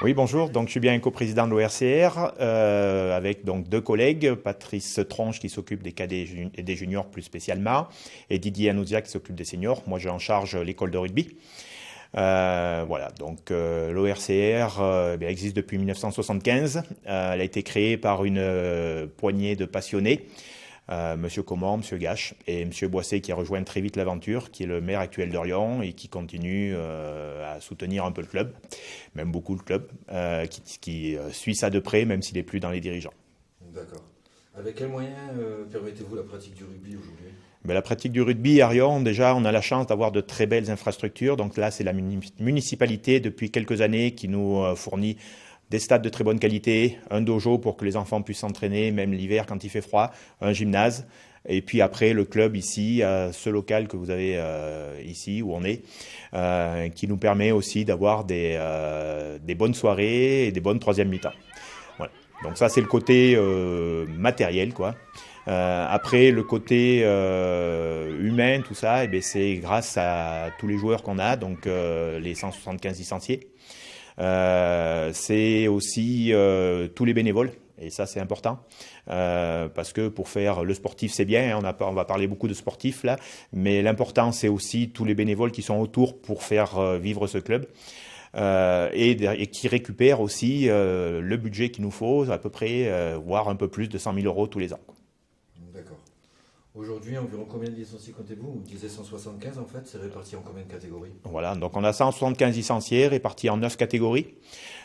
Oui, bonjour. Donc, je suis bien coprésident de l'ORCR avec donc deux collègues, Patrice Tronche qui s'occupe des cadets et des juniors plus spécialement, et Didier Anouzia qui s'occupe des seniors. Moi, j'ai en charge l'école de rugby. Voilà, donc l'ORCR existe depuis 1975. Elle a été créée par une poignée de passionnés. Monsieur Comand, Monsieur Gache et Monsieur Boisset qui a rejoint très vite l'aventure, qui est le maire actuel de Lyon et qui continue à soutenir un peu le club, même beaucoup le club, qui suit ça de près, même s'il n'est plus dans les dirigeants. D'accord. Avec quels moyens permettez-vous la pratique du rugby aujourd'hui? Mais la pratique du rugby à Rion, déjà, on a la chance d'avoir de très belles infrastructures. Donc là, c'est la municipalité depuis quelques années qui nous fournit des stades de très bonne qualité, un dojo pour que les enfants puissent s'entraîner, même l'hiver quand il fait froid, un gymnase. Et puis après, le club ici, ce local que vous avez ici, où on est, qui nous permet aussi d'avoir des bonnes soirées et des bonnes troisième mi-temps. Voilà. Donc ça, c'est le côté matériel, quoi. Après, le côté humain, tout ça, c'est grâce à tous les joueurs qu'on a, donc les 175 licenciés. C'est aussi tous les bénévoles, et ça c'est important, parce que pour faire le sportif c'est bien, hein, on va parler beaucoup de sportifs là, mais l'important c'est aussi tous les bénévoles qui sont autour pour faire vivre ce club. Et qui récupèrent aussi le budget qu'il nous faut, à peu près, voire un peu plus de 100 000 euros tous les ans. D'accord. Aujourd'hui, environ combien de licenciés comptez-vous? Vous disiez 175 en fait, c'est réparti en combien de catégories? Voilà, donc on a 175 licenciés répartis en 9 catégories,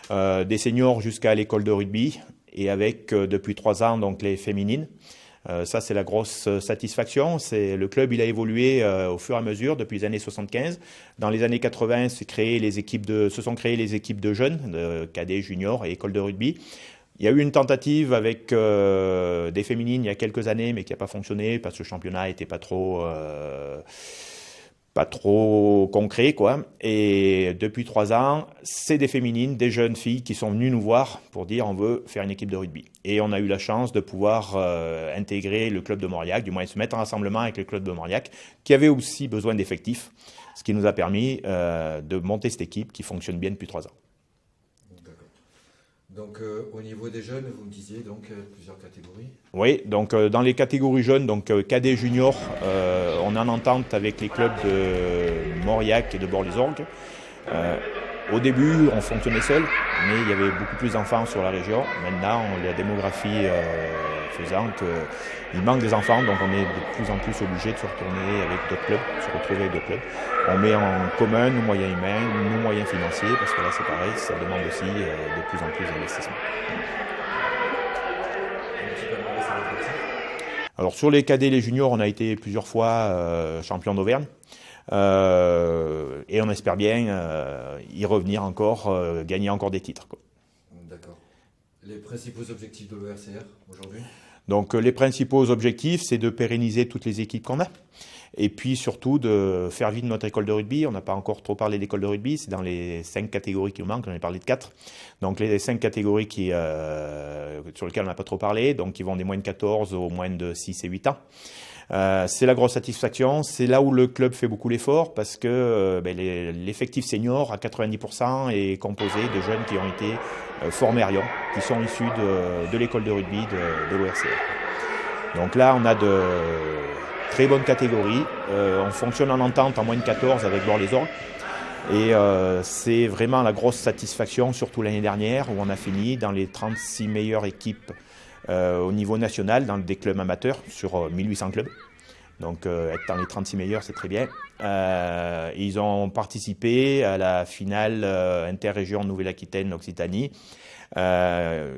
des seniors jusqu'à l'école de rugby, et avec depuis 3 ans donc les féminines. Ça c'est la grosse satisfaction. Le club il a évolué au fur et à mesure depuis les années 75. Dans les années 80, se sont créées les équipes de jeunes, de cadets, juniors et école de rugby. Il y a eu une tentative avec des féminines il y a quelques années, mais qui n'a pas fonctionné parce que le championnat n'était pas trop concret, quoi. Et depuis 3 ans, c'est des féminines, des jeunes filles qui sont venues nous voir pour dire on veut faire une équipe de rugby. Et on a eu la chance de pouvoir intégrer le club de Mauriac, du moins se mettre en rassemblement avec le club de Mauriac, qui avait aussi besoin d'effectifs, ce qui nous a permis de monter cette équipe qui fonctionne bien depuis 3 ans. Donc au niveau des jeunes, vous me disiez donc plusieurs catégories. Oui, donc dans les catégories jeunes, donc cadets juniors, on est en entente avec les clubs de Mauriac et de Bord-les-Orgues. Au début, on fonctionnait seul, mais il y avait beaucoup plus d'enfants sur la région. Maintenant, la démographie faisant qu'il manque des enfants, donc on est de plus en plus obligé de se retourner avec d'autres clubs, se retrouver avec d'autres clubs. On met en commun nos moyens humains, nos moyens financiers, parce que là c'est pareil, ça demande aussi de plus en plus d'investissement. Alors sur les cadets et les juniors, on a été plusieurs fois champion d'Auvergne. Et on espère bien y revenir encore, gagner encore des titres, quoi. D'accord. Les principaux objectifs de l'ORCR aujourd'hui? Donc les principaux objectifs, c'est de pérenniser toutes les équipes qu'on a. Et puis surtout de faire vivre notre école de rugby. On n'a pas encore trop parlé d'école de rugby, c'est dans les 5 catégories qui nous manquent, j'en ai parlé de 4. Donc les 5 catégories sur lesquelles on n'a pas trop parlé, donc qui vont des moins de 14 aux moins de 6 et 8 ans. C'est la grosse satisfaction, c'est là où le club fait beaucoup l'effort parce que l'effectif senior à 90% est composé de jeunes qui ont été formés à Rion, qui sont issus de l'école de rugby de l'ORCR. Donc là, on a de très bonnes catégories. On fonctionne en entente en moins de 14 avec Bord-les-Orgues. Et c'est vraiment la grosse satisfaction, surtout l'année dernière, où on a fini dans les 36 meilleures équipes au niveau national, dans des clubs amateurs, sur 1800 clubs. Donc être dans les 36 meilleurs, c'est très bien. Ils ont participé à la finale interrégion Nouvelle-Aquitaine-Occitanie. Et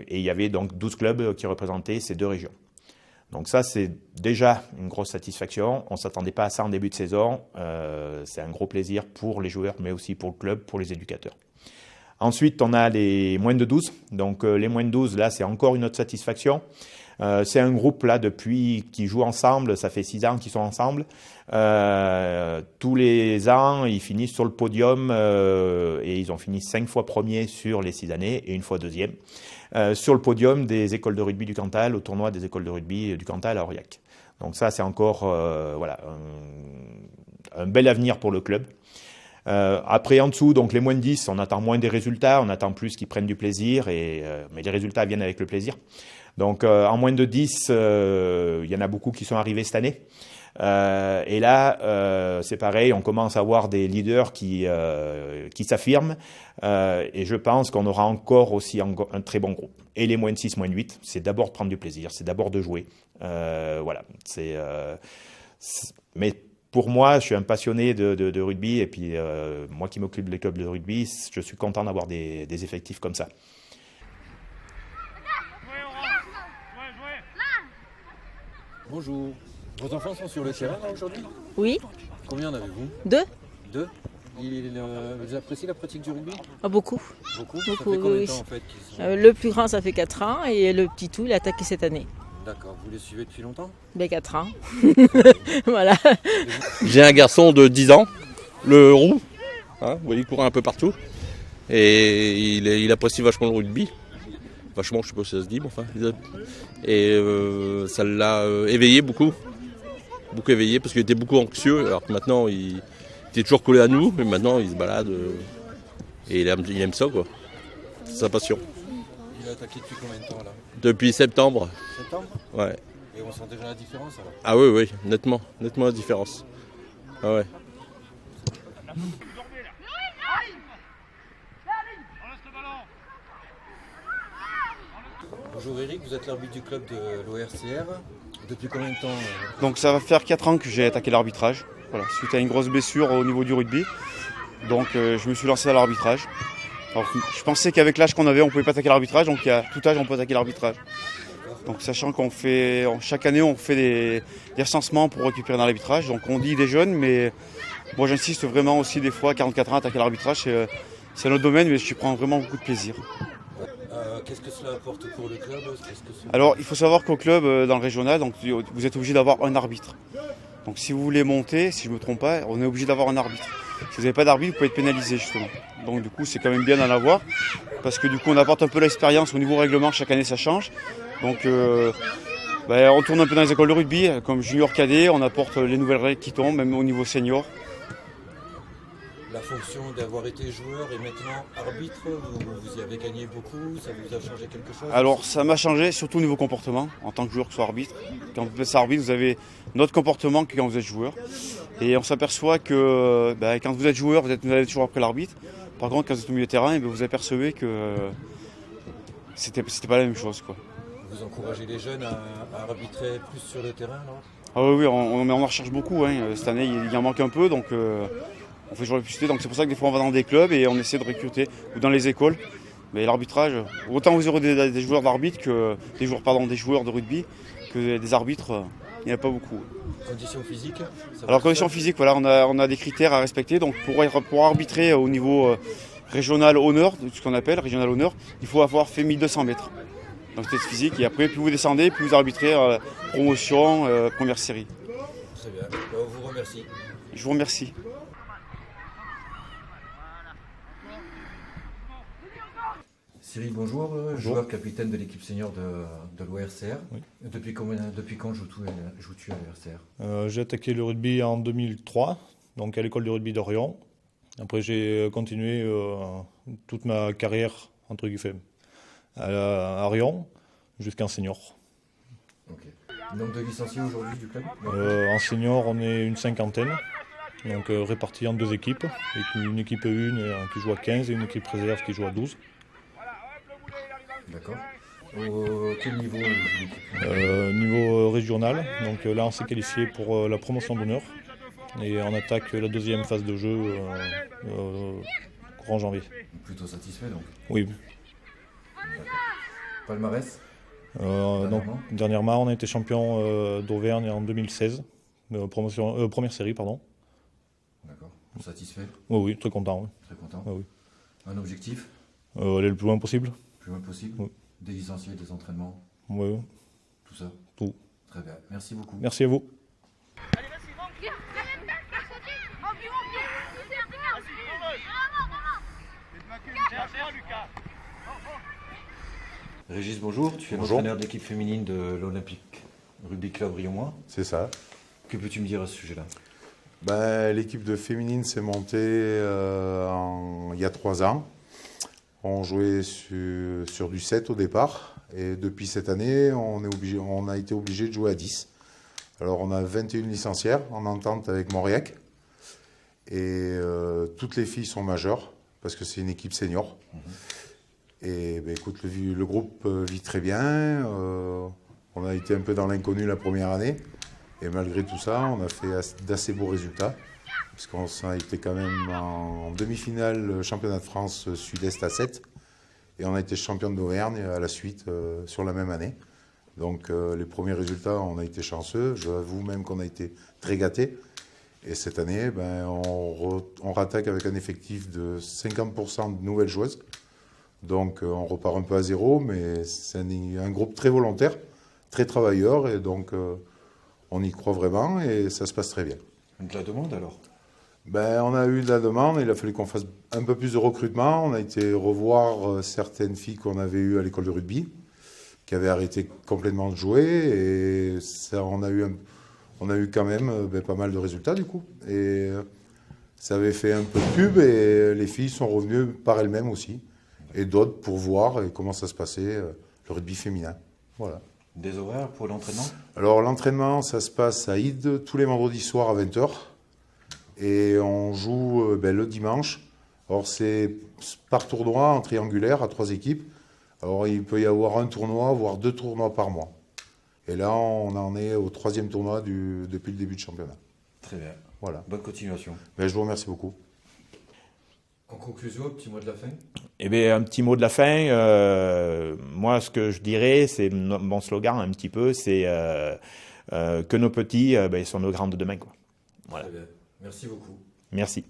il y avait donc 12 clubs qui représentaient ces deux régions. Donc ça, c'est déjà une grosse satisfaction. On ne s'attendait pas à ça en début de saison. C'est un gros plaisir pour les joueurs, mais aussi pour le club, pour les éducateurs. Ensuite, on a les moins de 12. Donc les moins de 12, là, c'est encore une autre satisfaction. C'est un groupe là qui joue ensemble, ça fait 6 ans qu'ils sont ensemble. Tous les ans, ils finissent sur le podium et ils ont fini 5 fois premiers sur les 6 années et une fois deuxième. Sur le podium des écoles de rugby du Cantal, au tournoi des écoles de rugby du Cantal à Aurillac. Donc ça, c'est encore un bel avenir pour le club. Après, en dessous, donc les moins de 10, on attend moins des résultats, on attend plus qu'ils prennent du plaisir, mais les résultats viennent avec le plaisir. Donc en moins de 10, il y en a beaucoup qui sont arrivés cette année. Et là, c'est pareil, on commence à avoir des leaders qui s'affirment. Et je pense qu'on aura encore aussi un très bon groupe. Et les moins de 6, moins de 8, c'est d'abord de prendre du plaisir, c'est d'abord de jouer. Voilà. Mais pour moi, je suis un passionné de rugby. Et puis, moi qui m'occupe des clubs de rugby, je suis content d'avoir des effectifs comme ça. Bonjour. Vos enfants sont sur le terrain là aujourd'hui? Oui, Combien en avez-vous? 2. 2. Vous appréciez la pratique du rugby? Ah, beaucoup. Beaucoup. Ça fait Beaucoup, combien de oui. temps en fait qu'ils sont... Le plus grand, ça fait 4 ans et le petit tout, il a attaqué cette année. D'accord. Vous les suivez depuis longtemps? 4 ans. Voilà. J'ai un garçon de 10 ans, le roux, hein, vous voyez, il court un peu partout. Et il apprécie vachement le rugby. Vachement, je sais pas si ça se dit, mais enfin. Et ça l'a éveillé beaucoup. Beaucoup éveillé parce qu'il était beaucoup anxieux. Alors que maintenant, il était toujours collé à nous, mais maintenant, il se balade. Et il aime ça, quoi. C'est sa passion. Il a attaqué depuis combien de temps là? Depuis septembre. Septembre? Ouais. Et on sent déjà la différence alors? Ah oui, oui, nettement la différence. Ah ouais. Bonjour Eric, vous êtes l'arbitre du club de l'ORCR. Depuis combien de temps Donc ça va faire 4 ans que j'ai attaqué l'arbitrage, voilà, suite à une grosse blessure au niveau du rugby. Donc je me suis lancé à l'arbitrage. Alors, je pensais qu'avec l'âge qu'on avait, on ne pouvait pas attaquer l'arbitrage, donc à tout âge, on peut attaquer l'arbitrage. Donc sachant qu'on fait, chaque année, on fait des recensements pour récupérer dans l'arbitrage. Donc on dit des jeunes, mais moi j'insiste vraiment aussi des fois, à 44 ans, à attaquer l'arbitrage. C'est notre domaine, mais je prends vraiment beaucoup de plaisir. Qu'est-ce que cela apporte pour le club? Alors il faut savoir qu'au club, dans le régional, donc, vous êtes obligé d'avoir un arbitre. Donc si vous voulez monter, si je ne me trompe pas, on est obligé d'avoir un arbitre. Si vous n'avez pas d'arbitre, vous pouvez être pénalisé justement. Donc du coup c'est quand même bien d'en avoir, parce que du coup on apporte un peu l'expérience au niveau règlement, chaque année ça change. Donc on tourne un peu dans les écoles de rugby, comme junior cadet, on apporte les nouvelles règles qui tombent, même au niveau senior. La fonction d'avoir été joueur et maintenant arbitre, vous y avez gagné beaucoup, ça vous a changé quelque chose? Alors ça m'a changé, surtout au niveau comportement, en tant que joueur que soit arbitre. Quand vous êtes arbitre, vous avez notre comportement que quand vous êtes joueur. Et on s'aperçoit que quand vous êtes joueur, vous allez toujours après l'arbitre. Par contre, quand vous êtes au milieu de terrain, vous apercevez que c'était pas la même chose, quoi. Vous encouragez les jeunes à arbitrer plus sur le terrain alors? Ah oui, on en recherche beaucoup. Cette année, il en manque un peu, donc on fait toujours la publicité. Donc c'est pour ça que des fois on va dans des clubs et on essaie de recruter, ou dans les écoles. Mais l'arbitrage, autant vous aurez des joueurs d'arbitre que des joueurs de rugby, que des arbitres, il n'y en a pas beaucoup. Conditions physiques? Alors conditions physiques, voilà, on a des critères à respecter. Donc pour arbitrer au niveau régional honneur, ce qu'on appelle régional honneur, il faut avoir fait 1200 mètres. Donc test physique, et après plus vous descendez, plus vous arbitrez promotion, première série. Très bien, on vous remercie. Je vous remercie. Cyril, bonjour. Joueur capitaine de l'équipe senior de l'ORCR. Oui. Depuis quand joues-tu à l'ORCR? J'ai attaqué le rugby en 2003, donc à l'école de rugby d'Orion. Après, j'ai continué toute ma carrière, entre guillemets, à Rion, jusqu'en senior. Ok. Nombre de licenciés aujourd'hui du club? En senior, on est une cinquantaine, donc répartis en 2 équipes. Une équipe 1 qui joue à 15 et une équipe réserve qui joue à 12. D'accord. Quel niveau Niveau régional, donc là on s'est qualifié pour la promotion d'honneur et on attaque la 2e phase de jeu courant janvier. Plutôt satisfait donc? Oui. Palmarès? Donc, dernièrement on a été champion d'Auvergne en 2016, première série pardon. D'accord. Satisfait? Oui, très content. Oui. Très content? Oui. Un objectif? Aller le plus loin possible. Plus loin possible? Oui. Des licenciés, des entraînements? Oui. Tout ça? Tout. Très bien. Merci beaucoup. Merci à vous. Régis, bonjour. Tu es l'entraîneur de l'équipe féminine de l'Olympique Rugby Club Riom. C'est ça. Que peux-tu me dire à ce sujet-là? L'équipe de féminine s'est montée il y a 3 ans. On jouait sur du 7 au départ. Et depuis cette année, on a été obligé de jouer à 10. Alors on a 21 licenciaires en entente avec Mauriac. Et toutes les filles sont majeures, parce que c'est une équipe senior. Et écoute, le groupe vit très bien. On a été un peu dans l'inconnu la première année. Et malgré tout ça, on a fait d'assez beaux résultats. Parce qu'on a été quand même en demi-finale championnat de France Sud-Est à 7. Et on a été champion d'Auvergne à la suite sur la même année. Donc les premiers résultats, on a été chanceux. J'avoue même qu'on a été très gâtés. Et cette année, on rattaque avec un effectif de 50% de nouvelles joueuses. Donc on repart un peu à zéro, mais c'est un groupe très volontaire, très travailleur. Et donc on y croit vraiment et ça se passe très bien. De la demande alors? On a eu de la demande, il a fallu qu'on fasse un peu plus de recrutement. On a été revoir certaines filles qu'on avait eues à l'école de rugby, qui avaient arrêté complètement de jouer. Et ça, on a eu quand même pas mal de résultats du coup. Et ça avait fait un peu de pub et les filles sont revenues par elles-mêmes aussi. Et d'autres pour voir comment ça se passait, le rugby féminin. Voilà. Des horaires pour l'entraînement? Alors l'entraînement, ça se passe à Ide tous les vendredis soirs à 20h. Et on joue le dimanche. Alors c'est par tournoi en triangulaire à 3 équipes. Alors il peut y avoir un tournoi, voire 2 tournois par mois. Et là, on en est au 3e tournoi depuis le début de championnat. Très bien. Voilà. Bonne continuation. Je vous remercie beaucoup. En conclusion, un petit mot de la fin? Un petit mot de la fin. Moi, ce que je dirais, c'est mon slogan un petit peu, c'est que nos petits sont nos grands de demain, quoi. Voilà. Très bien. Merci beaucoup. Merci.